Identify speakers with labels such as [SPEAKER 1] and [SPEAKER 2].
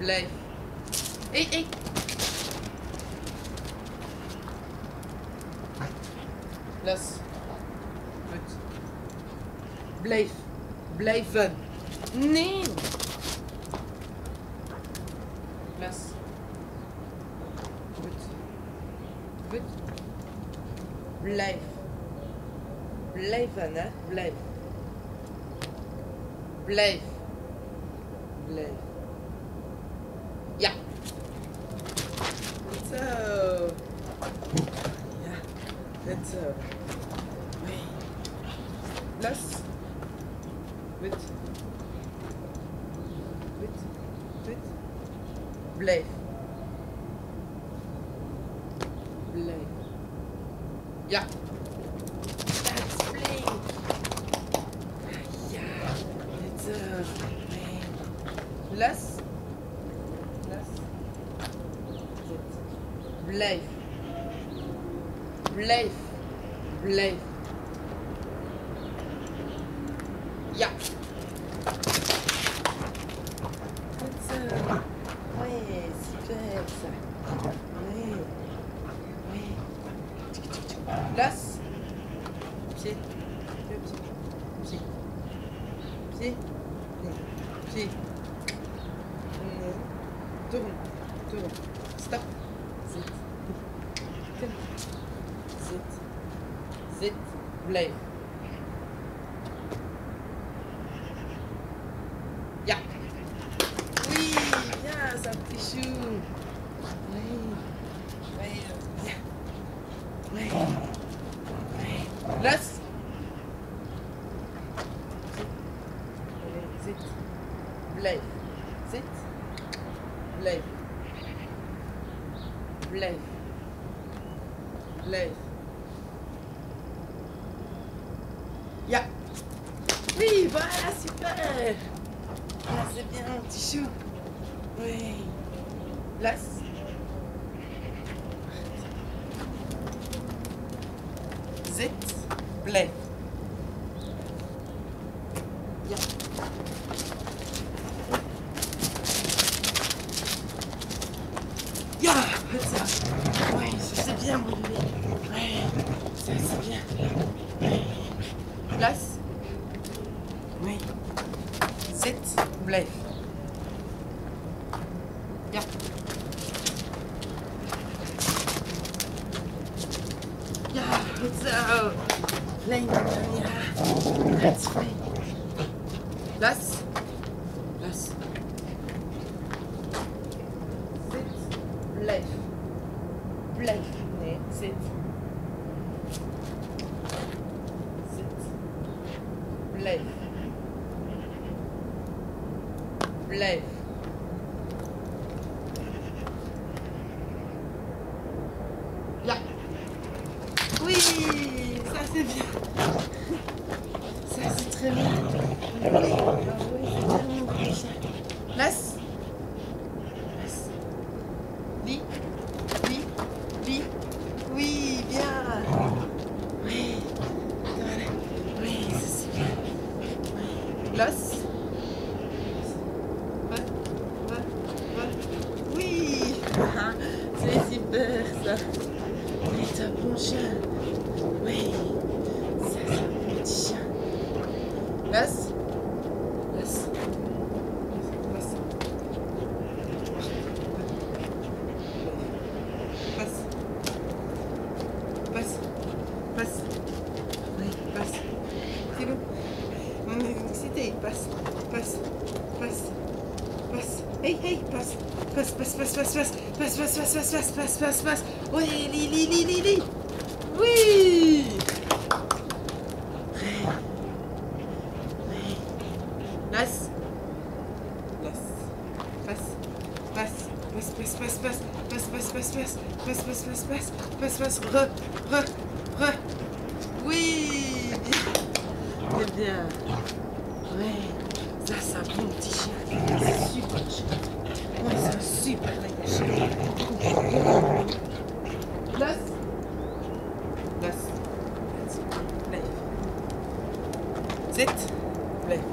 [SPEAKER 1] Blijf. Hé. Los. Goed. Blijf. Blijven. Nee. Los. Goed. Goed. Blijf. Blijven, hè. Blijf. Blijf. Blijf. Ja. Goed zo. Ja. Goed zo. Nee. Los. Goed. Goed. Goed. Blijf. Blijf. Ja. Dat is flink. Ja. Goed zo. Nee. Los. Los. Zit. Blijf. Blijf. Blijf. Ja. Goed zo. Oui, super ça. Oui. Oui. Los. Pied. Pied. Pied. Pied. Tourne. Tourne. Stop. Zit. Zit. Zit. Blijf. Ja. Oui, ja, ça petit chou. Oui. Oui. Ja. Oui. Oui. Los. Zit. Blijf. Zit. Blijf. Blijf. Blijf. Ja. Oui, voilà, super. Là, c'est bien, mon petit chou. Oui. Laisse. Zit. Blijf. Ja. Ja, goed zo. Oui, ça c'est bien, mon bébé. Oui, ça c'est bien. Oui. Place. Oui. Zit. Blijf. Ja. Ja, goed zo. Klein, ja. Dat is fijn. Las. Las. Zit. Blijf. Blijf. Nee, zit. Zit. Blijf. Blijf. Ja. Oui, ça c'est bien. Ça c'est très bien. Oui, ah oui, c'est tellement bien. Laisse. Laisse. Lis. Lis. Lis. Oui, bien. Oui. Voilà. Oui, c'est bien. Oui. Laisse. Oui, c'est super ça. Oui, c'est un bon chien. Oui, ça c'est un bon petit chien. Laisse. Laisse. Laisse. Passe. Passe. Passe. Oui, passe. C'est bon. On est excité. Passe. Passe. Passe. Passe. Hey, hey, passe. Passe, passe, passe, passe, passe. Passe, passe, passe, passe, passe, passe, passe, passe. Oui, li. Oui. Laisse. Laisse. Passe. Passe. Passe, passe, passe, passe. Passe, passe, passe, passe. Passe, passe, passe, passe. Passe, passe. Re. Oui. Bien. C'est bien. Oui. Ça, c'est un bon petit chien. C'est super chien. Oui, c'est un super chien. Laisse. Laisse. Blijf. Zit. Blijf.